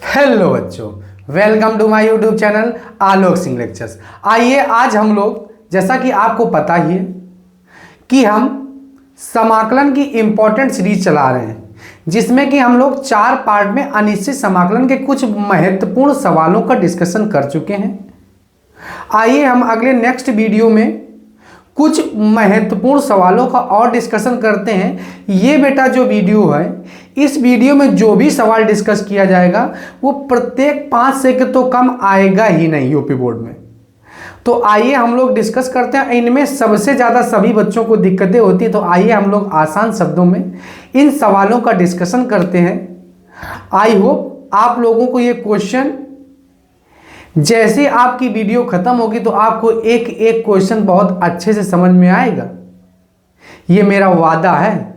Hello बच्चों, welcome to my YouTube channel Alok Singh lectures. आइए आज हम लोग, जैसा कि आपको पता ही है कि हम समाकलन की इंपॉर्टेंट सीरीज चला रहे हैं, जिसमें कि हम लोग 4 पार्ट में अनिश्चित समाकलन के कुछ महत्वपूर्ण सवालों का डिस्कशन कर चुके हैं। आइए हम अगले नेक्स्ट वीडियो में कुछ महत्वपूर्ण सवालों का और डिस्कशन करते हैं। ये बेटा जो वीडियो है, इस वीडियो में जो भी सवाल डिस्कस किया जाएगा वो प्रत्येक 5 से तो कम आएगा ही नहीं यूपी बोर्ड में। तो आइए हम लोग डिस्कस करते हैं। इनमें सबसे ज़्यादा सभी बच्चों को दिक्कतें होती है, तो आइए हम लोग आसान शब्दों में इन सवालों का डिस्कशन करते हैं। आई होप आप लोगों को ये क्वेश्चन, जैसे आपकी वीडियो खत्म होगी तो आपको एक एक क्वेश्चन बहुत अच्छे से समझ में आएगा, ये मेरा वादा है।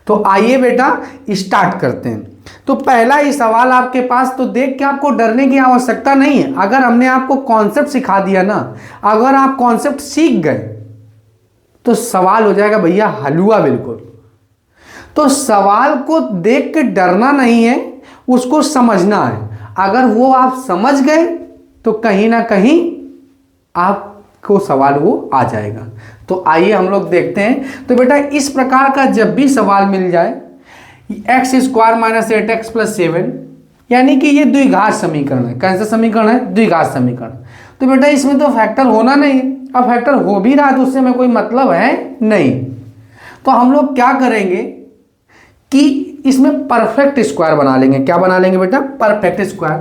तो आइए बेटा स्टार्ट करते हैं। तो पहला ही सवाल आपके पास, तो देख के आपको डरने की आवश्यकता नहीं है। अगर हमने आपको कॉन्सेप्ट सिखा दिया ना, अगर आप कॉन्सेप्ट सीख गए तो सवाल हो जाएगा भैया हलवा बिल्कुल। तो सवाल को देख के डरना नहीं है, उसको समझना है। अगर वो आप समझ गए तो कहीं ना कहीं आपको सवाल वो आ जाएगा। तो आइए हम लोग देखते हैं। तो बेटा इस प्रकार का जब भी सवाल मिल जाए, x² - 8x + 7, यानी कि ये द्विघात समीकरण है। कैसा समीकरण है? द्विघात समीकरण। तो बेटा इसमें तो फैक्टर होना नहीं है। अब फैक्टर हो भी रहा है तो उससे हमें कोई मतलब है नहीं। तो हम लोग क्या करेंगे कि इसमें परफेक्ट स्क्वायर बना लेंगे। क्या बना लेंगे बेटा? Perfect square.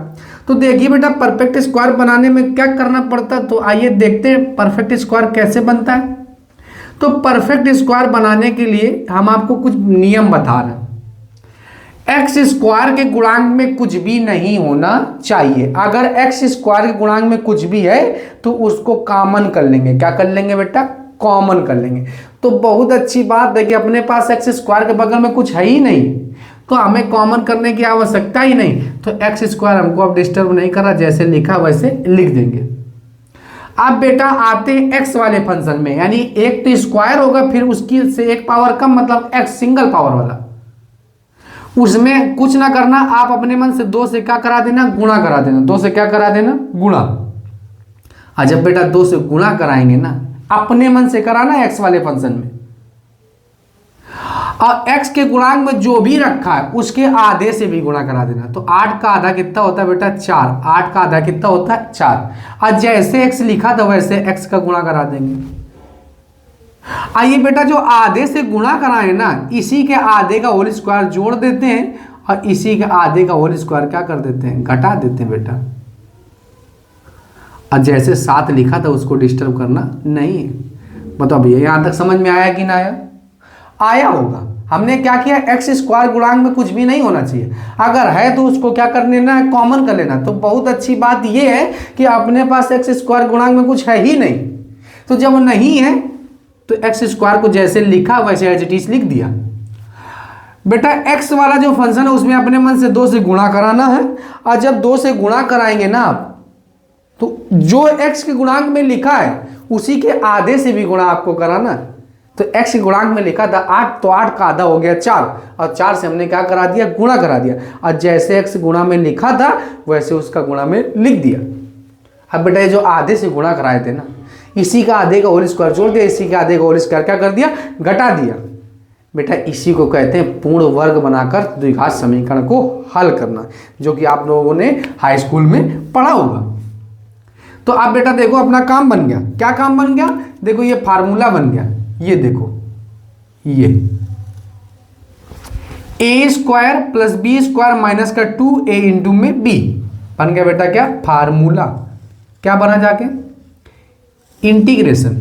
तो देखिए बेटा, परफेक्ट स्क्वायर बनाने में क्या करना पड़ता है, तो आइए देखते हैं परफेक्ट स्क्वायर कैसे बनता है। तो परफेक्ट स्क्वायर बनाने के लिए हम आपको कुछ नियम बता रहे हैं। एक्स स्क्वायर के गुणांक में कुछ भी नहीं होना चाहिए। अगर एक्स स्क्वायर के गुणांक में कुछ भी है तो उसको कॉमन कर लेंगे। क्या कर लेंगे बेटा? कॉमन कर लेंगे। तो बहुत अच्छी बात है कि अपने पास एक्स स्क्वायर के बगल में कुछ है ही नहीं, तो हमें कॉमन करने की आवश्यकता ही नहीं। तो एक्स स्क्वायर हमको अब डिस्टर्ब नहीं कर रहा, जैसे लिखा वैसे लिख देंगे। अब बेटा आते हैं एक्स वाले फंक्शन में, यानी एक तो स्क्वायर होगा, फिर उसकी से एक पावर कम, मतलब एक्स सिंगल पावर वाला। उसमें कुछ ना करना, आप अपने मन से 2 से क्या करा देना? गुणा करा देना। 2 से क्या करा देना? गुणा। और जब बेटा 2 से गुणा कराएंगे ना, अपने मन से कराना एक्स वाले फंक्शन में, और x के गुणांक में जो भी रखा है उसके आधे से भी गुणा करा देना। तो 8 का आधा कितना होता है बेटा? 4। 8 का आधा कितना होता है? 4। और जैसे x लिखा था वैसे x का गुणा करा देंगे। आइए बेटा, जो आधे से गुणा कराए ना, इसी के आधे का होल स्क्वायर जोड़ देते हैं, और इसी के आधे का होल स्क्वायर क्या कर देते हैं? घटा देते हैं बेटा। और जैसे 7 लिखा था उसको डिस्टर्ब करना नहीं है। बताओ भैया यहां तक समझ में आया कि ना आया? आया होगा। हमने क्या किया? एक्स स्क्वायर गुणांक में कुछ भी नहीं होना चाहिए। अगर है तो उसको क्या कर लेना है? कॉमन कर लेना। तो बहुत अच्छी बात यह है कि अपने पास एक्स स्क्वायर गुणांक में कुछ है ही नहीं। तो जब नहीं है तो एक्स स्क्वायर को जैसे लिखा वैसे एज इट इज लिख दिया। बेटा एक्स वाला जो फंक्शन है उसमें अपने मन से 2 से गुणा कराना है, और जब 2 से गुणा कराएंगे ना आप, तो जो एक्स के गुणांक में लिखा है उसी के आधे से भी गुणा आपको कराना है। तो x के गुणांक में लिखा था 8, तो 8 का आधा हो गया 4, और 4 से हमने क्या करा दिया? गुणा करा दिया। और जैसे x गुणा में लिखा था वैसे उसका गुणा में लिख दिया। अब बेटा ये जो आधे से गुणा कराए थे ना, इसी का आधे का होल स्क्वायर जोड़ दिया, इसी का आधे का होल स्क्वायर क्या कर दिया? घटा दिया। बेटा इसी को कहते हैं पूर्ण वर्ग बनाकर द्विघात समीकरण को हल करना, जो कि आप लोगों ने हाई स्कूल में पढ़ा होगा। तो अब बेटा देखो अपना काम बन गया। क्या काम बन गया? देखो ये फार्मूला बन गया। ये देखो, ये a² + b² माइनस का 2a इंटू में b बन गया बेटा। क्या फार्मूला? क्या बना जाके? इंटीग्रेशन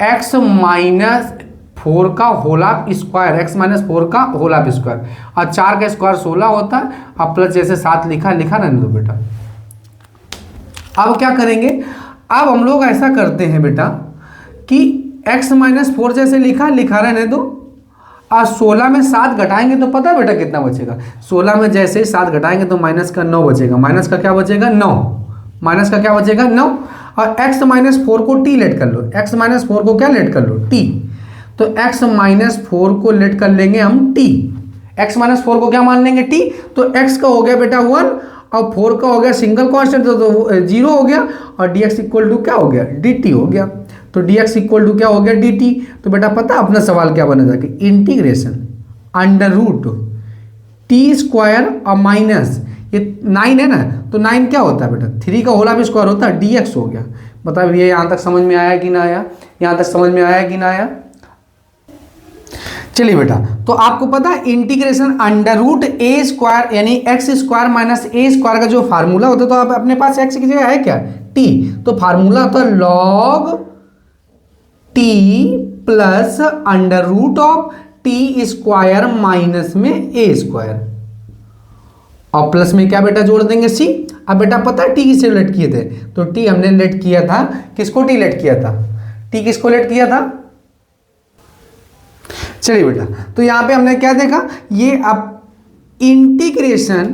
x - 4 का होल स्क्वायर, x - 4 का होल स्क्वायर, और 4 का स्क्वायर 16 होता है, अब प्लस जैसे 7 लिखा रहने दो बेटा। अब क्या करेंगे? अब हम लोग ऐसा करते हैं बेटा कि x - 4 जैसे लिखा रहने दो, और 16 में 7 घटाएंगे तो पता है बेटा कितना बचेगा? 16 में जैसे ही 7 घटाएंगे तो माइनस का 9 बचेगा। माइनस का क्या बचेगा? 9। माइनस का क्या बचेगा? 9। और x - 4 को t लेट कर लो। x - 4 को क्या लेट कर लो? t। तो x - 4 को लेट कर लेंगे हम t। x माइनस 4 को क्या मान लेंगे t, तो x का हो गया बेटा 1 और 4 का हो गया सिंगल कांस्टेंट तो 0 हो गया और dx इक्वल टू क्या हो गया dt हो गया। तो dx इक्वल टू क्या हो गया dt। तो बेटा पता अपना सवाल क्या बनेगा कि integration under root t square और माइनस ये 9 है ना, तो 9 क्या होता है बेटा 3 का होल ऑफ स्क्वायर होता है, dx हो गया। बताओ ये यहाँ तक समझ में आया कि ना आया, यहाँ तक समझ में आया कि ना आया। चलिए बेटा, तो आपको पता है इंटीग्रेशन अंडर रूट ए स्क्वायर यानी x square minus a square का जो फार्मूला होता है, तो आप अपने पास एक्स की जगह है क्या टी, तो फार्मूला होता है log t plus under root of t square minus में ए स्क्वायर और प्लस में क्या बेटा जोड़ देंगे सी। अब बेटा पता है टी किसे लेट किए थे, तो टी हमने लेट किया था किसको, टी लेट किया था, टी किसको लेट किया था। चलिए बेटा, तो यहां पे हमने क्या देखा, ये अब integration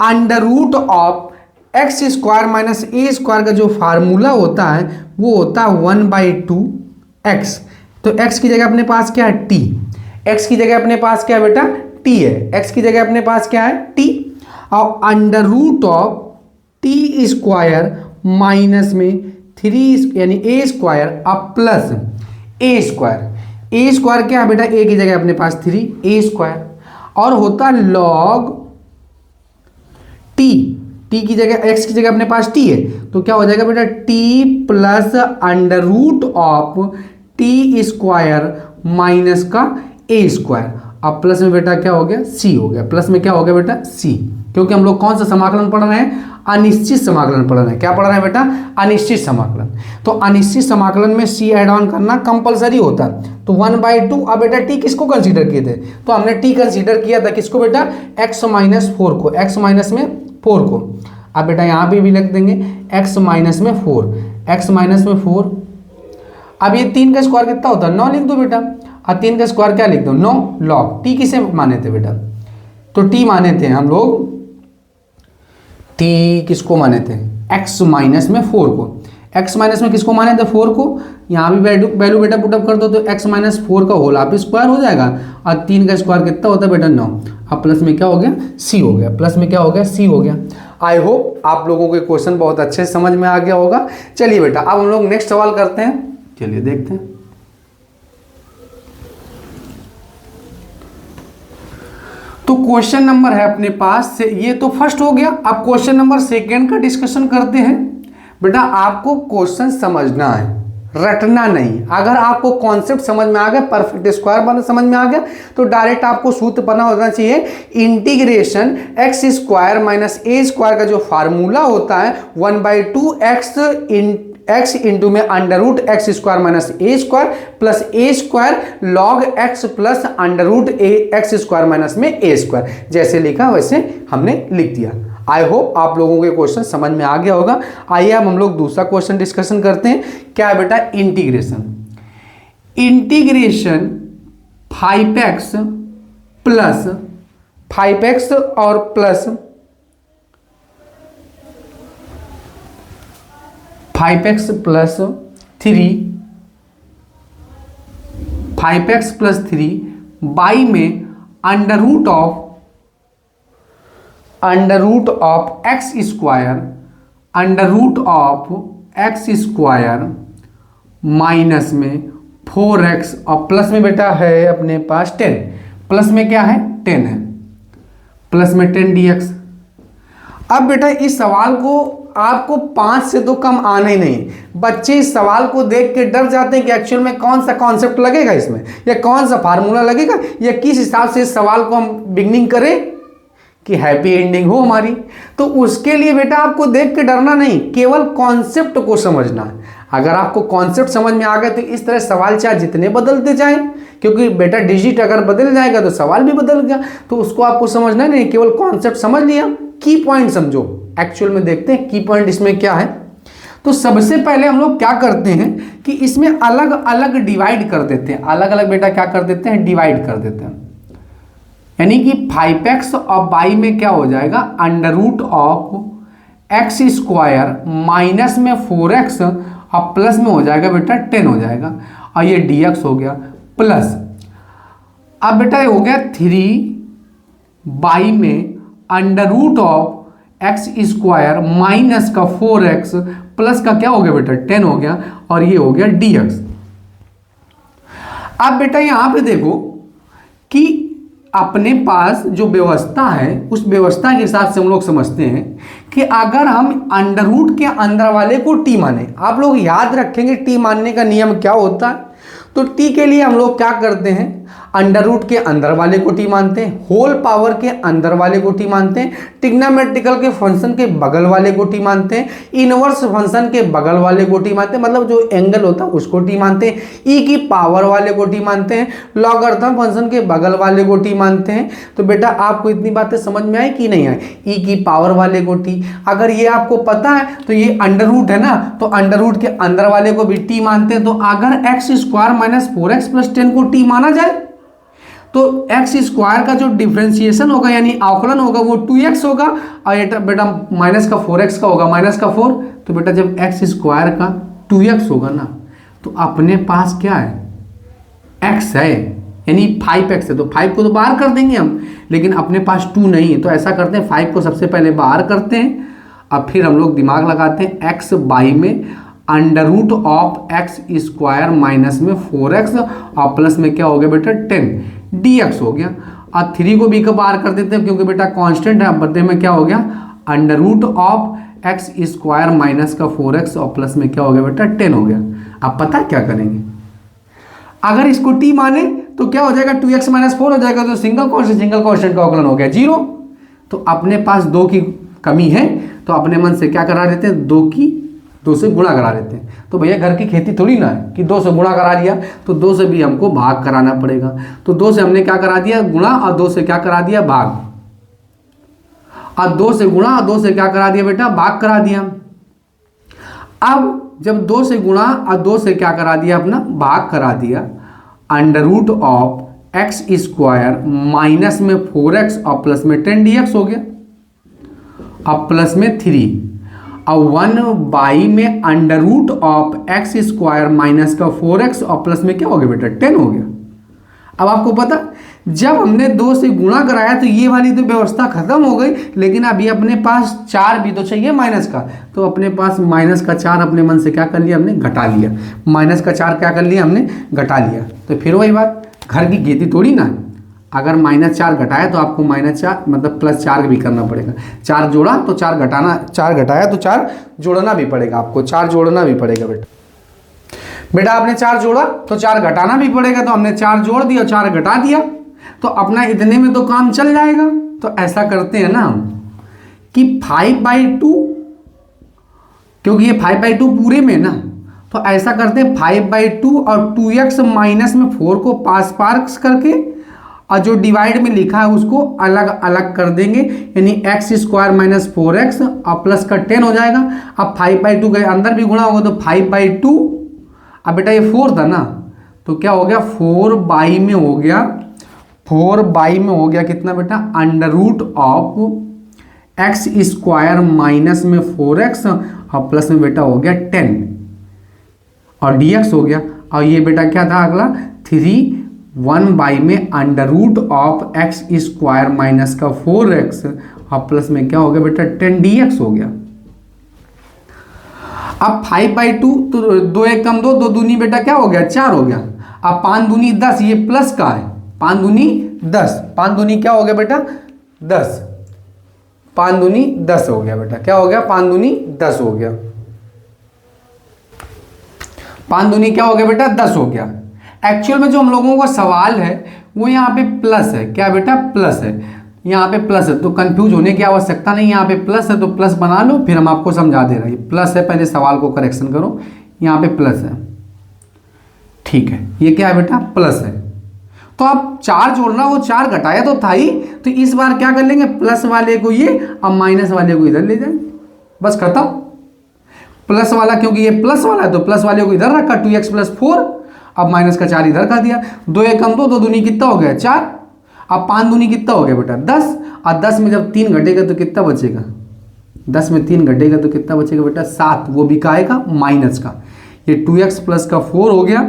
under root of x square minus a square का जो फार्मूला होता है वो होता है 1/2x। तो x की जगह अपने पास क्या है t, x की जगह अपने पास क्या है बेटा t है, x की जगह अपने पास क्या है t और under root of t square minus में 3 यानी ए स्क्वायर अब प्लस ए स्क्वायर क्या है बेटा, ए की जगह अपने पास 3 ए स्क्वायर और होता लॉग टी की जगह एक्स की जगह अपने पास टी है, तो क्या हो जाएगा बेटा t plus under root of t square minus का ए स्क्वायर अब प्लस में बेटा क्या हो गया सी हो गया, प्लस में क्या हो गया बेटा सी, क्योंकि हम लोग कौन सा समाकलन पढ़ रहे हैं, अनिश्चित समाकलन पढ़ रहे हैं। क्या पढ़ रहे हैं बेटा, अनिश्चित समाकलन। तो अनिश्चित समाकलन में सी ऐड ऑन करना कंपलसरी होता है। तो 1/2 अब बेटा टी किसको कंसीडर किए थे, तो हमने टी कंसीडर किया था किसको बेटा x माइनस 4 को, x माइनस में 4 को। अब बेटा यहाँ पे भी लिख देंगे x माइनस में 4, x माइनस में 4। अब ये 3 का स्क्वायर कितना होता है 9 लिख दो बेटा, और 3 का स्क्वायर क्या लिख दो 9 लॉग टी किसे माने थे बेटा, तो टी माने थे हम लोग, टी किसको माने थे x माइनस में 4 को, x माइनस में किसको माने थे 4 को। यहाँ भी वैल्यू बेटा पुटअप कर दो तो x माइनस 4 का होल आप स्क्वायर हो जाएगा और 3 का स्क्वायर कितना होता है बेटा 9। अब प्लस में क्या हो गया c हो गया, प्लस में क्या हो गया c हो गया। आई होप आप लोगों को क्वेश्चन बहुत अच्छे से समझ में आ गया होगा। चलिए बेटा अब हम लोग नेक्स्ट सवाल करते हैं, चलिए देखते हैं। तो क्वेश्चन नंबर है अपने पास से, ये तो फर्स्ट हो गया। अब क्वेश्चन नंबर सेकंड का डिस्कशन करते हैं। बेटा आपको क्वेश्चन समझना है, रटना नहीं। अगर आपको कॉन्सेप्ट समझ में आ गया, परफेक्ट स्क्वायर बना समझ में आ गया, तो डायरेक्ट आपको सूत्र पता होना चाहिए integration x square minus a square का जो फार्मूला होता है 1/2 एक्स इंटू में under root x square minus a square plus a square log x plus under root x square minus में ए स्क्वायर, जैसे लिखा वैसे हमने लिख दिया। आई होप आप लोगों के क्वेश्चन समझ में आ गया होगा। आइए अब हम लोग दूसरा क्वेश्चन डिस्कशन करते हैं। क्या है बेटा इंटीग्रेशन 5x प्लस 5x और प्लस 5x प्लस 3 बाई में under root of x square minus में 4x और प्लस में बेटा है अपने पास 10, प्लस में क्या है 10 है, प्लस में 10 dx। अब बेटा इस सवाल को आपको 5 से तो कम आना ही नहीं। बच्चे इस सवाल को देख के डर जाते हैं कि एक्चुअल में कौन सा कॉन्सेप्ट लगेगा इसमें, या कौन सा फार्मूला लगेगा, या किस हिसाब से इस सवाल को हम बिगनिंग करें कि हैप्पी एंडिंग हो हमारी। तो उसके लिए बेटा आपको देख के डरना नहीं, केवल कॉन्सेप्ट को समझना है। अगर आपको कॉन्सेप्ट समझ में आ गया तो इस तरह सवाल चाहे जितने बदलते जाएं, क्योंकि बेटा डिजिट अगर बदल जाएगा तो सवाल भी बदल गया, तो उसको आपको समझना नहीं, केवल कॉन्सेप्ट समझ लिया, की पॉइंट समझो। एक्चुअल में देखते हैं की पॉइंट इसमें क्या है। तो सबसे पहले हम लोग क्या करते हैं कि इसमें अलग अलग डिवाइड कर देते हैं, अलग अलग बेटा क्या कर देते हैं डिवाइड कर देते हैं। यानी कि 5x और बाई में क्या हो जाएगा under root of x square minus में 4x और प्लस में हो जाएगा बेटा 10 हो जाएगा, और ये dx हो गया प्लस। अब बेटा ये हो गया 3 में under root of x square minus का 4x प्लस का क्या हो गया बेटा 10 हो गया, और ये हो गया dx। अब बेटा यहां पे देखो कि अपने पास जो व्यवस्था है उस व्यवस्था के हिसाब से हम लोग समझते हैं कि अगर हम अंडर रूट के अंदर वाले को टी माने, आप लोग याद रखेंगे टी मानने का नियम क्या होता है। तो टी के लिए हम लोग क्या करते हैं, अंडर रूट के अंदर वाले को टी मानते हैं, होल पावर के अंदर वाले को टी मानते हैं, ट्रिग्नोमेट्रिकल के फंक्शन के बगल वाले को टी मानते हैं, इनवर्स फंक्शन के बगल वाले को टी मानते हैं, मतलब जो एंगल होता है उसको टी मानते हैं, ई की पावर वाले को टी मानते हैं, लॉगरिथम फंक्शन के बगल वाले को टी मानते हैं। तो बेटा आपको इतनी बातें समझ में आई कि नहीं आई, ई की पावर वाले को टी, अगर ये आपको पता है तो ये अंडर रूट है ना, तो अंडर रूट के अंदर वाले को भी टी मानते हैं। तो अगर x square minus 4x plus 10 को टी माना जाए तो एक्स स्क्वायर का जो डिफ्रेंशिएशन होगा यानी अवकलन होगा वो 2x होगा, और बेटा माइनस का 4x का होगा माइनस का 4। तो बेटा जब एक्स स्क्वायर का 2x होगा ना तो अपने पास क्या है, x है यानी 5x है, तो 5 को तो बाहर कर देंगे हम, लेकिन अपने पास 2 नहीं है। तो ऐसा करते हैं 5 को सबसे पहले बाहर करते हैं, अब फिर हम लोग दिमाग लगाते हैं x बाई में under root of x square minus में 4x और प्लस में क्या हो गया बेटा 10 dx हो गया, और 3 को भी का बाहर कर देते हैं क्योंकि बेटा कांस्टेंट है। बदले में क्या हो गया under root of x square minus का 4x और प्लस में क्या हो गया बेटा 10 हो गया। अब पता है क्या करेंगे, अगर इसको t माने तो क्या हो जाएगा 2x माइनस 4 हो जाएगा, तो सिंगल कांस्टेंट का अवकलन हो गया 0। तो अपने पास 2 की कमी है तो अपने मन से क्या करा देते हैं 2 से गुणा करा देते हैं। तो भैया घर की खेती थोड़ी ना है कि 2 से गुणा करा दिया, तो 2 से भी हमको भाग कराना पड़ेगा। तो 2 से हमने क्या करा दिया गुणा, और 2 से क्या करा दिया भाग, और 2 से गुणा और 2 से क्या करा दिया बेटा भाग करा दिया। अब जब 2 से गुणा और 2 से क्या करा दिया अपना भाग करा दिया, under root of x square minus में 4x और प्लस में 10 dx हो गया, अब प्लस में 3 और 1 में under root of x square minus का 4x और प्लस में क्या हो गया बेटा 10 हो गया। अब आपको पता जब हमने 2 से गुणा कराया तो ये वाली तो व्यवस्था खत्म हो गई, लेकिन अभी अपने पास 4 भी तो चाहिए माइनस का, तो अपने पास माइनस का 4 अपने मन से क्या कर लिया हमने घटा लिया, माइनस का 4 क्या कर लिया हमने घटा लिया। तो फिर वही बात, घर की खेती थोड़ी ना, अगर -4 घटाया तो आपको -4 मतलब +4 भी करना पड़ेगा। 4 जोड़ा तो 4 घटाना, 4 घटाया तो 4 जोड़ना भी पड़ेगा, आपको 4 जोड़ना भी पड़ेगा बेटा आपने 4 जोड़ा तो 4 घटाना भी पड़ेगा, तो हमने 4 जोड़ दिया 4 घटा दिया, तो अपना इतने में तो काम चल जाएगा। तो ऐसा करते हैं ना हम कि 5/2, क्योंकि ये 5/2 पूरे में ना, तो ऐसा करते हैं 5/2 और 2x माइनस में 4 को पास करके और जो डिवाइड में लिखा है उसको अलग अलग कर देंगे, यानी एक्स स्क्वायर माइनस 4x और प्लस का 10 हो जाएगा। अब 5/2 के अंदर भी गुणा होगा तो 5/2, अब बेटा ये 4 था ना तो क्या हो गया 4 में हो गया, 4 में हो गया कितना बेटा under root of x square minus में 4x और प्लस में बेटा हो गया 10 और dx हो गया। और ये बेटा क्या था अगला 1 में under root of x square minus का 4x और प्लस में क्या हो गया बेटा 10 dx हो गया। अब 5/2 तो 2 1 कम 2, 2 दूनी बेटा क्या हो गया 4 हो गया। अब 5 दूनी 10, ये प्लस का है, 5 दूनी 10, 5 दूनी क्या हो गया बेटा 10, 5 दूनी 10 हो गया बेटा, क्या हो गया 5 दूनी 10 हो गया, 5 दूनी क्या हो गया बेटा 10 हो गया। एक्चुअल में जो हम लोगों का सवाल है वो यहाँ पे प्लस है, क्या बेटा प्लस है, यहाँ पे प्लस है, तो कंफ्यूज होने की आवश्यकता नहीं, यहाँ पे प्लस है तो प्लस बना लो, फिर हम आपको समझा दे रहे हैं प्लस है, पहले सवाल को करेक्शन करो, यहाँ पे प्लस है, ठीक है ये क्या है बेटा प्लस है। तो अब 4 जोड़ना, वो 4 घटाया तो था ही, तो इस बार क्या कर लेंगे प्लस वाले को ये और माइनस वाले को इधर ले जाएंगे, बस खत्म। प्लस वाला क्योंकि ये प्लस वाला है तो प्लस वाले को इधर रखा 2x + 4, अब माइनस का 4 इधर कर दिया, 2 1 कम 2, 2 दूनी कितना हो गया 4, अब 5 दूनी कितना हो गया बेटा 10, और 10 में जब 3 घटेगा तो कितना बचेगा, 10 में 3 घटेगा तो कितना बचेगा बेटा 7, वो भी का आएगा माइनस का, ये 2x + 4 हो गया।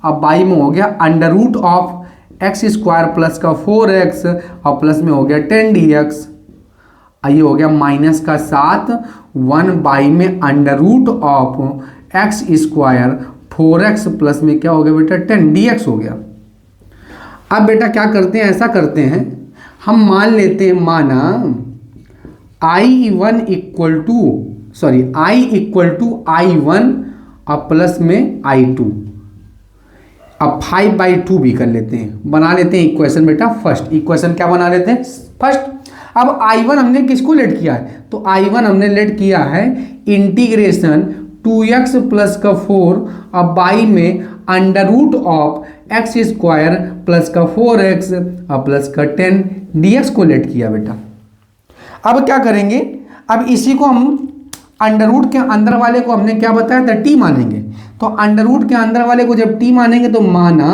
अब 22 में हो गया under root of x square plus का 4x और प्लस में हो गया 10dx। ये हो गया माइनस का 7 1 बाई में under root of x square 4x plus में क्या हो गया बेटा 10dx हो गया। अब बेटा क्या करते हैं, ऐसा करते हैं हम मान लेते हैं, माना I1 equal to I equal to I1 और प्लस में I2। अब 5/2 भी कर लेते हैं, बना लेते हैं इक्वेशन बेटा फर्स्ट। इक्वेशन क्या बना लेते हैं फर्स्ट। अब I1 हमने किसको लेट किया है, तो I1 हमने लेट किया है इंटीग्रेशन 2x प्लस का 4 अब बाई में under root of x square plus का 4x और प्लस का 10dx को लेट किया बेटा। अब क्या करेंगे, अब इसी को हम अंडर रूट के अंदर वाले को हमने क्या बताया था, t मानेंगे। तो अंडर रूट के अंदर वाले को जब t मानेंगे तो माना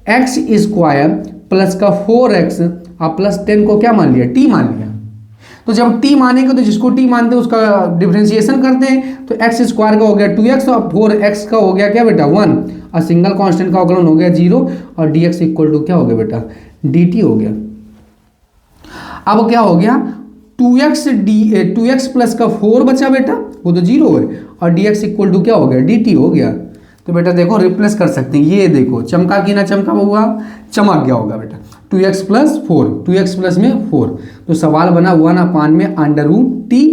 एक्स स्क्वायर प्लस का 4x और प्लस 10 को क्या मान लिया, t मान लिया। तो जब t मानेंगे तो जिसको t मानते हैं उसका डिफरेंशिएशन करते हैं। तो एक्स स्क्वायर का हो गया 2x और 4x का हो गया क्या बेटा 1 और सिंगल कांस्टेंट का अवकलन हो गया 0 और dx इक्वल टू क्या हो गया बेटा dt हो गया। अब क्या हो गया 2x प्लस का 4 बचा बेटा, वो तो 0 है, और dx इक्वल टू क्या हो गया dt हो गया। तो बेटा देखो रिप्लेस कर सकते हैं, ये देखो चमका कि ना चमका हुआ, चमक गया होगा बेटा 2x प्लस 4, 2x प्लस में 4। तो सवाल बना 1 में अंडर रूट टी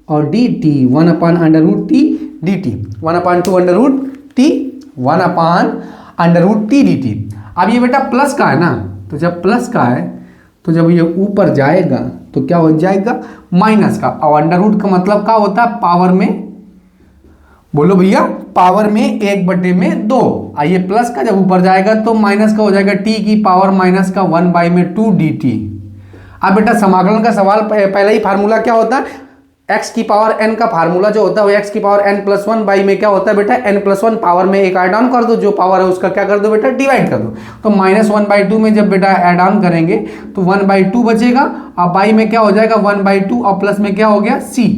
और dt, 1 under root t dt, 1/2 under root t 1 under root t dt। अब ये बेटा प्लस का है ना, तो जब प्लस का है तो जब ये ऊपर जाएगा तो क्या हो जाएगा माइनस का। और अंडर रूट का मतलब क्या होता है पावर में, बोलो भैया पावर में 1/2। आइए प्लस का जब ऊपर जाएगा तो माइनस का हो जाएगा t की पावर माइनस का 1/2 dt। अब बेटा समाकलन का सवाल पहले ही फार्मूला क्या होता है, x की पावर n का फार्मूला जो होता है वो x की पावर n+1 बाई में क्या होता है बेटा n+1 पावर में एक ऐड ऑन कर दो, जो पावर है उसका क्या कर दो बेटा डिवाइड कर दो। तो -1/2 में जब बेटा ऐड ऑन करेंगे तो 1/2 बचेगा और बाई में क्या हो जाएगा 1/2 और प्लस में क्या हो गया c।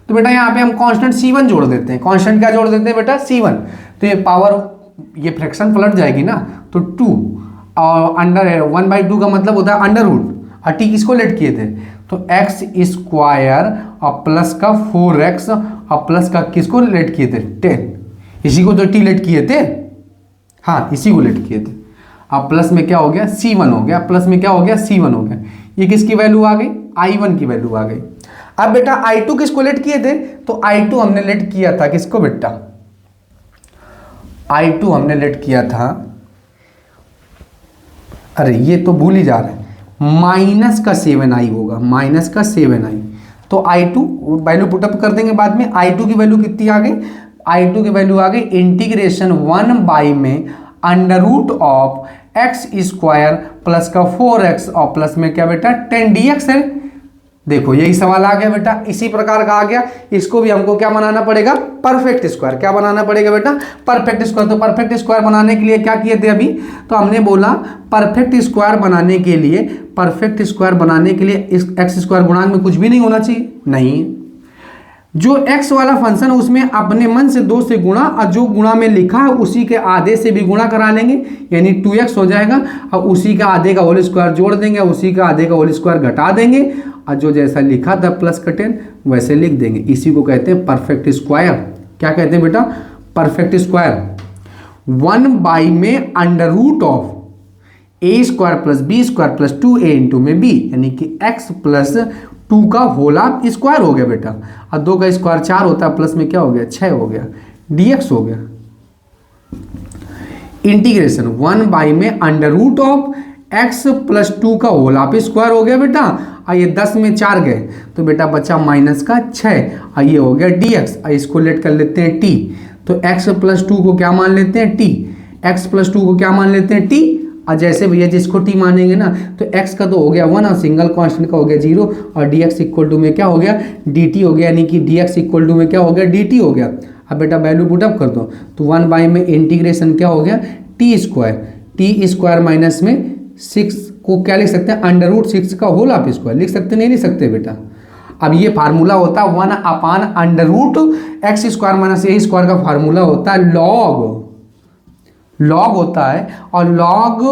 तो बेटा यहाँ पे हम कांस्टेंट c1 जोड़ देते हैं। कांस्टेंट क्या जोड़ देते हैं बेटा c1। तो ये पावर ये फ्रैक्शन पलट जाएगी ना, तो 2 और अंडर 1/2 का मतलब होता है अंडर रूट, और t किसको लेट किए थे तो एक्स स्क्वायर और प्लस का 4x और प्लस का किसको लेट किए थे 10, इसी को तो t लेट किए थे, हाँ इसी को लेट किए थे। अब प्लस में क्या हो गया c1 हो गया, प्लस में क्या हो गया c1 हो गया। ये किसकी वैल्यू आ गई I1 की वैल्यू आ गई। अब बेटा I2 किसको लेट किए थे, तो I2 हमने लेट किया था किसको बेटा, I2 हमने लेट किया था, अरे ये तो भूल ही जा रहे हैं, -7i होगा, -7i। तो I2 वैल्यू पुटअप कर देंगे बाद में। I2 की वैल्यू कितनी आ गई, I2 की वैल्यू आ गई इंटीग्रेशन 1 बाई में under root of x square plus का 4x और प्लस में क्या बेटा 10dx है। देखो यही सवाल आ गया बेटा, इसी प्रकार का आ गया। इसको भी हमको क्या बनाना पड़ेगा परफेक्ट स्क्वायर, क्या बनाना पड़ेगा बेटा परफेक्ट स्क्वायर। तो परफेक्ट स्क्वायर बनाने के लिए क्या किए थे अभी, तो हमने बोला परफेक्ट स्क्वायर बनाने के लिए, परफेक्ट स्क्वायर बनाने के लिए इस एक्स स्क्वायर गुणांक में कुछ भी नहीं होना चाहिए, नहीं जो x वाला फंक्शन है उसमें अपने मन से 2 से गुणा और जो गुणा में लिखा है उसी के आधे से भी गुणा करा लेंगे, यानी 2x हो जाएगा और उसी का आधे का होल स्क्वायर जोड़ देंगे, उसी का आधे का होल स्क्वायर घटा देंगे और जो जैसा लिखा था प्लस का 10 वैसे लिख देंगे। इसी को कहते हैं परफेक्ट स्क्वायर। क्या कहते हैं बेटा परफेक्ट स्क्वायर। 1 बाई में under root of a square plus b square plus 2a into में b, यानी कि x प्लस 2 का होल आप स्क्वायर हो गया बेटा, और 2 का स्क्वायर 4 होता है, प्लस में क्या हो गया 6 हो गया, dx हो गया। इंटीग्रेशन 1 बाई में under root of x plus 2 का होल आप स्क्वायर हो गया बेटा, और ये 10 में 4 गए तो बेटा बचा माइनस का 6 और ये हो गया dx। और इसको लेट कर लेते हैं t, तो x प्लस 2 को क्या मान लेते हैं t, x प्लस 2 को क्या मान लेते हैं t। और जैसे भैया जिसको t मानेंगे ना तो x का तो हो गया 1 और सिंगल कांस्टेंट का हो गया 0 और dx इक्वल टू में क्या हो गया dt हो गया, यानी कि dx इक्वल टू में क्या हो गया dt हो गया। अब बेटा वैल्यू पुटअप कर दो तो 1 बाई में इंटीग्रेशन क्या हो गया t स्क्वायर माइनस में 6 को क्या लिख सकते हैं अंडर रूट 6 का होल आप स्क्वायर लिख सकते, नहीं लिख सकते बेटा। अब ये फार्मूला होता है 1 under root x square minus a square का फार्मूला होता है लॉग होता है और लॉग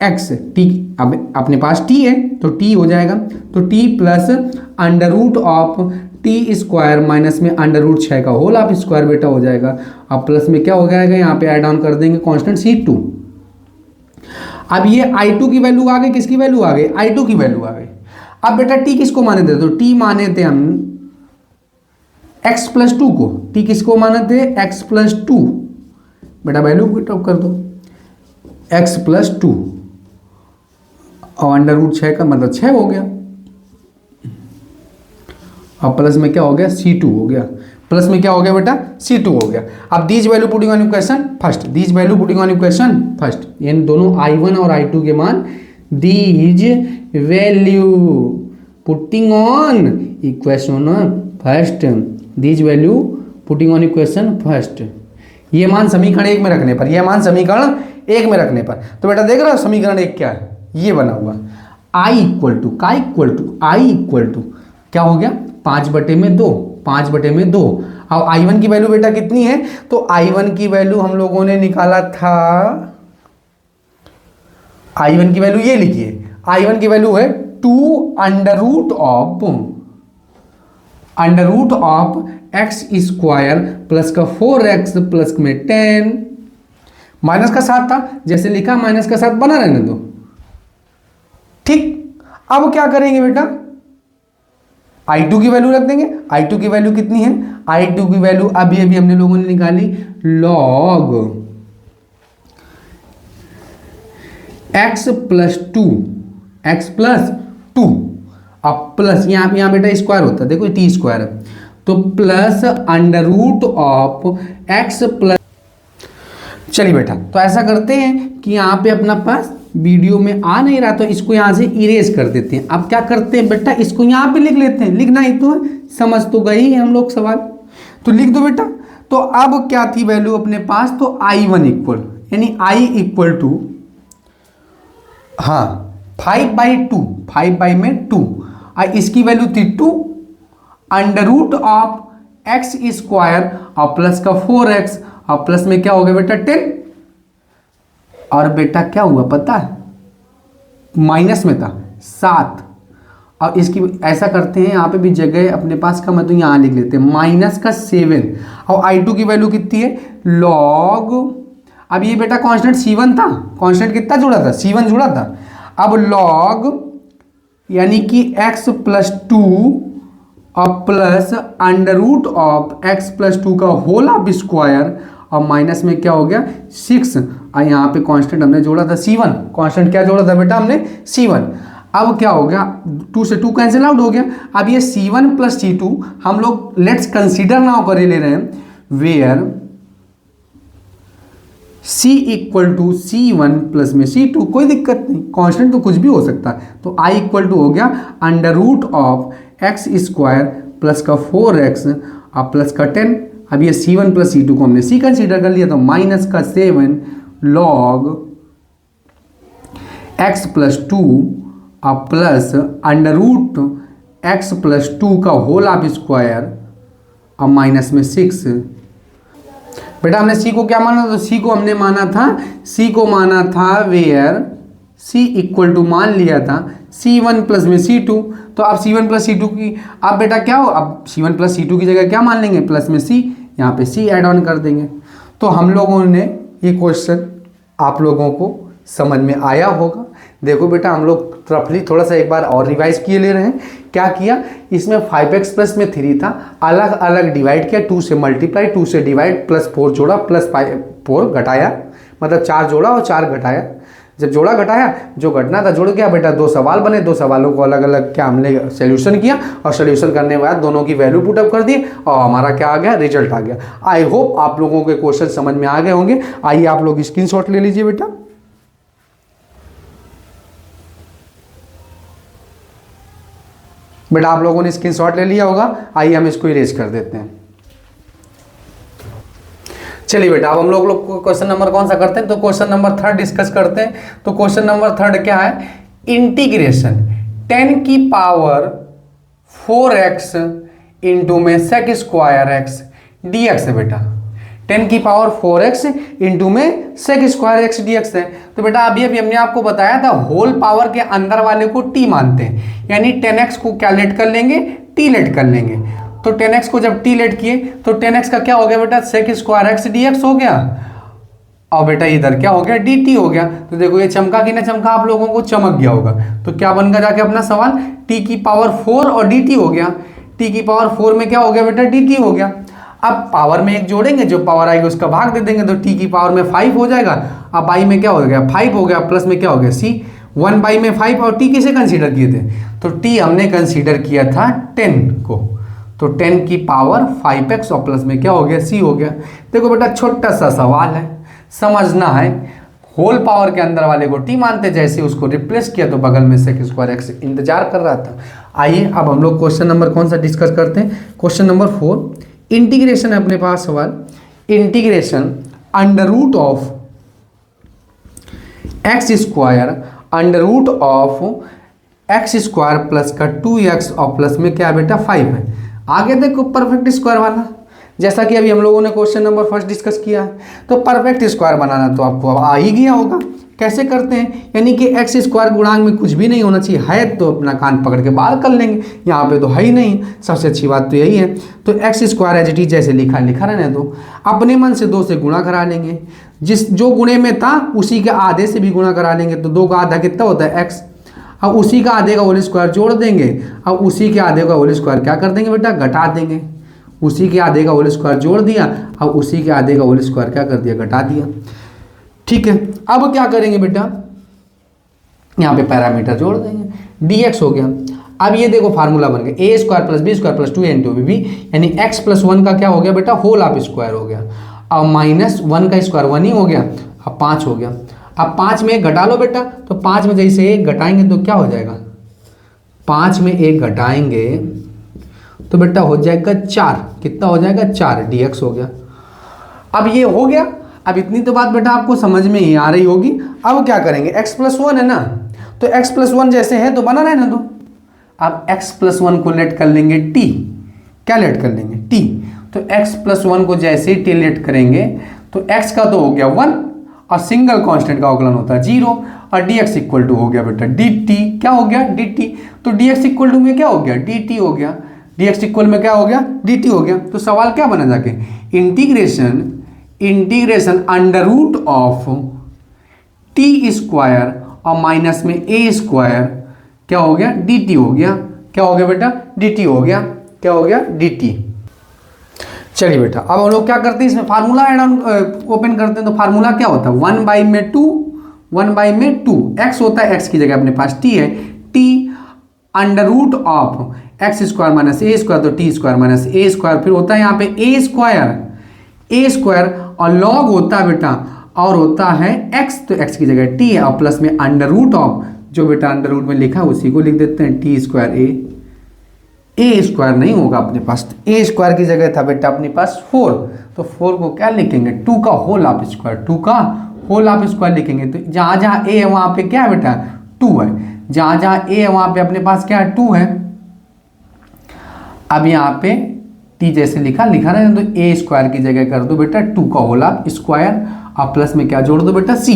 एक्स टी, अब अपने पास टी है तो टी हो जाएगा, तो t plus under root of t square minus में अंडर रूट 6 का होल ऑफ स्क्वायर बेटा हो जाएगा। अब प्लस में क्या हो जाएगा, यहाँ पे ऐड ऑन कर देंगे कांस्टेंट C2। अब ये I2 की वैल्यू आ गई, किसकी वैल्यू आ गई, I2 की वैल्यू आ गई। अब बेटा टी किसको माने थे, तो टी माने थे हम x प्लस 2 को, टी किसको माने थे, x प्लस 2। बेटा वैल्यू पुट अप कर दो, x प्लस 2 और अंडर रूट 6 का मतलब 6 हो गया। अब प्लस में क्या हो गया, C2 हो गया, प्लस में क्या हो गया बेटा, C2 हो गया। अब these value putting on equation first, these value putting on equation first, यानी दोनों I1 और I2 के मान these value putting on equation first, these value putting on equation first. ये मान समीकरण 1 में रखने पर, ये मान समीकरण 1 में रखने पर, तो बेटा देख रहे हो समीकरण 1 क्या है, ये बना हुआ I इक्वल टू का equal to I equal to क्या हो गया, 5/2, 5/2। अब I1 की वैल्यू बेटा कितनी है, तो I1 की वैल्यू हम लोगों ने निकाला था, I1 की वैल्यू ये लिखिए, I1 की वैल्यू है 2 under root of x square plus का 4x प्लस में 10, माइनस का 7 था, जैसे लिखा माइनस का 7 बना रहने दो, ठीक। अब क्या करेंगे बेटा, I2 की वैल्यू रख देंगे, I2 की वैल्यू कितनी है, I2 की वैल्यू अभी अभी हमने लोगों ने निकाली log x plus 2, x plus 2। अब प्लस यहाँ बेटा स्क्वायर होता है, देखो टी स्क्वायर है, तो plus under root of x plus, चलिए बेटा तो ऐसा करते हैं कि यहाँ पे अपना पास वीडियो में आ नहीं रहा तो इसको यहाँ से इरेज कर देते हैं। अब क्या करते हैं बेटा, इसको यहाँ पे लिख लेते हैं, लिखना ही तो है, समझ तो गए ही हम लोग सवाल, तो लिख दो बेटा। तो अब क्या थी वैल्यू अपने पास, तो I1 इक्वल, यानी I इक्वल टू, हाँ 5/2, 5/2, और इसकी वैल्यू थी 2 under root of x square और प्लस का 4x और प्लस में क्या हो गया बेटा 10, और बेटा क्या हुआ पता है, माइनस में था 7। अब इसकी ऐसा करते हैं, यहाँ पे भी जगह अपने पास का, मैं तो यहाँ लिख लेते हैं माइनस का 7, और I2 की वैल्यू कितनी है लॉग, अब ये बेटा कांस्टेंट C1 था, कांस्टेंट कितना जुड़ा था, C1 जुड़ा था। अब लॉग यानी कि x प्लस 2 और plus under root of x plus 2 का होल ऑफ स्क्वायर और माइनस में क्या हो गया 6, और यहाँ पे कांस्टेंट हमने जोड़ा था C1, कांस्टेंट क्या जोड़ा था बेटा हमने C1। अब क्या हो गया, 2 से 2 कैंसिल आउट हो गया। अब ये C1 प्लस C2 हम लोग लेट्स कंसीडर नाउ कर ले रहे हैं, where C equal to C1 plus में C2, कोई दिक्कत नहीं, कांस्टेंट तो कुछ भी हो सकता है। तो I इक्वल टू हो गया under root of x square plus का 4x और प्लस का 10। अब ये C1 प्लस C2 को हमने C कंसीडर कर लिया, तो माइनस का 7 लॉग x प्लस 2 और plus under root x plus 2 का होल ऑफ स्क्वायर और माइनस में 6। बेटा हमने C को क्या माना, तो C को हमने माना था, C को माना था वेयर C इक्वल टू मान लिया था C1 प्लस में C2। तो अब C1 प्लस C2 की, अब बेटा क्या हो, अब C1 प्लस C2 की जगह क्या मान लेंगे, प्लस में C, यहाँ पे C ऐड ऑन कर देंगे। तो हम लोगों ने ये क्वेश्चन आप लोगों को समझ में आया होगा। देखो बेटा हम लोग रफली थोड़ा सा एक बार और रिवाइज किए ले रहे हैं। क्या किया, इसमें 5x प्लस में 3 था, अलग अलग डिवाइड किया, 2 से मल्टीप्लाई, 2 से डिवाइड, प्लस 4 जोड़ा, प्लस 4 घटाया, मतलब 4 जोड़ा और 4 घटाया। जब जोड़ा घटाया, जो घटना था जुड़ गया बेटा, 2 सवाल बने, 2 सवालों को अलग अलग क्या हमने सोल्यूशन किया, और सोल्यूशन करने के बाद दोनों की वैल्यू पुटअप कर दी और हमारा क्या आ गया, रिजल्ट आ गया। आई होप आप लोगों के क्वेश्चन समझ में आ गए होंगे। आइए आप लोग स्क्रीनशॉट ले लीजिए बेटा। बेटा आप लोगों ने स्क्रीनशॉट ले लिया होगा, आइए हम इसको इरेज कर देते हैं। चलिए बेटा अब हम लोग क्वेश्चन नंबर कौन सा करते हैं, तो क्वेश्चन नंबर 3 डिस्कस करते हैं। तो क्वेश्चन नंबर 3 क्या है, इंटीग्रेशन 10 की पावर 4x इंटू में sec स्क्वायर x dx है बेटा। 10 की पावर 4x इंटू में sec square x d x है। तो बेटा अभी अभी हमने आपको बताया था होल पावर के अंदर वाले को t मानते हैं, यानी 10x को क्या लेट कर लेंगे, t लेट कर लेंगे। तो 10x को जब t लेट किए तो 10x का क्या हो गया बेटा, sec square x d x हो गया, और बेटा इधर क्या हो गया, dt हो गया। तो देखो ये चमका कि ना चमका, आप लोगों को चमक गया होगा। तो क्या बन गया जाके अपना सवाल, t की पावर 4 और dt हो गया, t की पावर 4 में क्या हो गया बेटा, dt हो गया। अब पावर में एक जोड़ेंगे, जो पावर आएगी उसका भाग दे देंगे, तो t की पावर में 5 हो जाएगा। अब i में क्या हो गया, 5 हो गया, प्लस में क्या हो गया c, 1 में 5, और t किसे कंसीडर किए थे, तो t हमने कंसीडर किया था 10 को, तो 10 की पावर 5x और प्लस में क्या हो गया, c हो गया। देखो बेटा छोटा सा सवाल है, समझना है, होल पावर के अंदर वाले को t मानते, जैसे उसको रिप्लेस किया तो बगल में सेक स्क्वायर एक्स इंतजार कर रहा था। आइए अब हम लोग क्वेश्चन नंबर कौन सा डिस्कस करते हैं, क्वेश्चन नंबर 4, इंटीग्रेशन है अपने पास सवाल, integration under root of x square under root of x square plus का 2x और प्लस में क्या बेटा 5 है। आगे देखो परफेक्ट स्क्वायर वाला, जैसा कि अभी हम लोगों ने क्वेश्चन नंबर फर्स्ट डिस्कस किया है, तो परफेक्ट स्क्वायर बनाना तो आपको अब आ ही गया होगा। कैसे करते हैं, यानी कि एक्स स्क्वायर गुणांक में कुछ भी नहीं होना चाहिए, है तो अपना कान पकड़ के बाहर कर लेंगे, यहाँ पे तो है ही नहीं, सबसे अच्छी बात तो यही है। तो x square as it is जैसे लिखा रहने दो, अपने मन से 2 से गुणा करा लेंगे, जिस जो गुणे में था उसी के आधे से भी गुणा करा लेंगे, तो 2 का आधा कितना होता है एक्स, अब उसी का आधे का होल स्क्वायर जोड़ देंगे, अब उसी के आधे का होल स्क्वायर क्या कर देंगे बेटा, घटा देंगे, उसी के आधे का होल स्क्वायर जोड़ दिया, अब उसी के आधे का होल स्क्वायर क्या कर दिया, घटा दिया। ठीक है, अब क्या करेंगे बेटा, यहाँ पे पैरामीटर जोड़ देंगे, dx हो गया। अब ये देखो फार्मूला बन गया, a square plus b square plus 2 into b, यानी x प्लस 1 का क्या हो गया बेटा, होल ऑफ स्क्वायर हो गया, अब माइनस 1 का स्क्वायर 1 ही हो गया, अब 5 हो गया। अब 5 में 1 घटा लो बेटा, तो 5 में जैसे 1 घटाएंगे तो क्या हो जाएगा, 5 में 1 घटाएंगे तो बेटा हो जाएगा 4, कितना हो जाएगा 4, dx हो गया। अब ये हो गया, अब इतनी तो बात बेटा आपको समझ में ही आ रही होगी। अब क्या करेंगे, x प्लस 1 है ना, तो x प्लस 1 जैसे है तो बना रहना दो। अब x प्लस 1 को लेट कर लेंगे t, क्या लेट कर लेंगे t, तो x प्लस 1 को जैसे ही t लेट करेंगे तो x का तो हो गया 1 और सिंगल कांस्टेंट का अवकलन होता है 0, और dx इक्वल टू हो गया बेटा dt, क्या हो गया dt, तो dx इक्वल टू में क्या हो गया dt हो गया, dx इक्वल में क्या हो गया dt हो गया। तो सवाल क्या बना जाके, integration under root of t square और माइनस में ए स्क्वायर क्या हो गया dt हो गया, क्या हो गया बेटा dt हो गया, क्या हो गया dt। चलिए बेटा अब हम लोग क्या करते हैं, इसमें फार्मूला ऐड ऑन ओपन करते हैं, तो फार्मूला क्या होता है, 1 बाई में 2, 1 बाई में 2, x होता है, x की जगह अपने पास t है, t under root of x square minus a square, तो t square minus a square, फिर होता है यहाँ पे ए स्क्वायर और लॉग होता है बेटा, और होता है x, तो x की जगह t है, और प्लस में अंडर रूट ऑफ, जो बेटा अंडर रूट में लिखा है उसी को लिख देते हैं, टी स्क्वायर ए स्क्वायर नहीं होगा अपने पास, ए स्क्वायर की जगह था बेटा अपने पास 4, तो 4 को क्या लिखेंगे 2 का होल ऑफ स्क्वायर, 2 का होल ऑफ स्क्वायर लिखेंगे। तो जहाँ जहाँ ए है वहाँ पे क्या है बेटा 2 है, जहाँ जहाँ ए है वहाँ पे अपने पास क्या है 2 है। अब यहाँ पे टी जैसे लिखा रहने तो ए स्क्वायर की जगह कर दो बेटा 2 का होल ऑफ स्क्वायर, और प्लस में क्या जोड़ दो बेटा सी।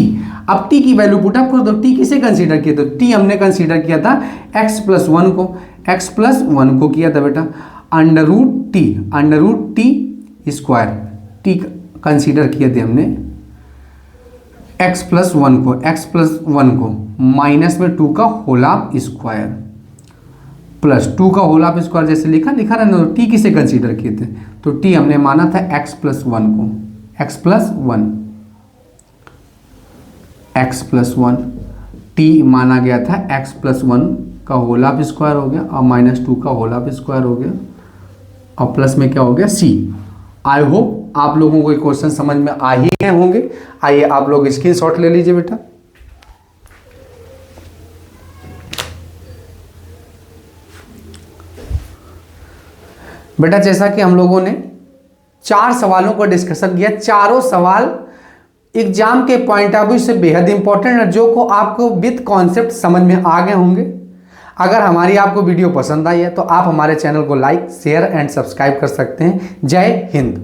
अब टी की वैल्यू पुट अप कर दो, टी किसे कंसीडर किया, तो टी हमने कंसीडर किया था x प्लस 1 को, x प्लस 1 को किया था बेटा under root t square, t consider किए थे हमने x प्लस 1 को माइनस में 2 का होल ऑफ स्क्वायर प्लस 2 का होल ऑफ स्क्वायर जैसे लिखा रहने तो टी किसे कंसीडर किए थे, तो टी हमने माना था x प्लस 1 को, x प्लस 1 टी माना गया था x प्लस 1 का होल ऑफ स्क्वायर हो गया और माइनस 2 का होल ऑफ स्क्वायर हो गया और प्लस में क्या हो गया c। आई होप आप लोगों को ये क्वेश्चन समझ में आ ही गए होंगे। आइए आप लोग स्क्रीनशॉट ले लीजिए बेटा। बेटा जैसा कि हम लोगों ने 4 सवालों को डिस्कशन किया, चारों सवाल एग्जाम के पॉइंट ऑफ व्यू से बेहद इंपॉर्टेंट है, जो को आपको विद कॉन्सेप्ट समझ में आ गए होंगे। अगर हमारी आपको वीडियो पसंद आई है तो आप हमारे चैनल को लाइक शेयर एंड सब्सक्राइब कर सकते हैं। जय हिंद।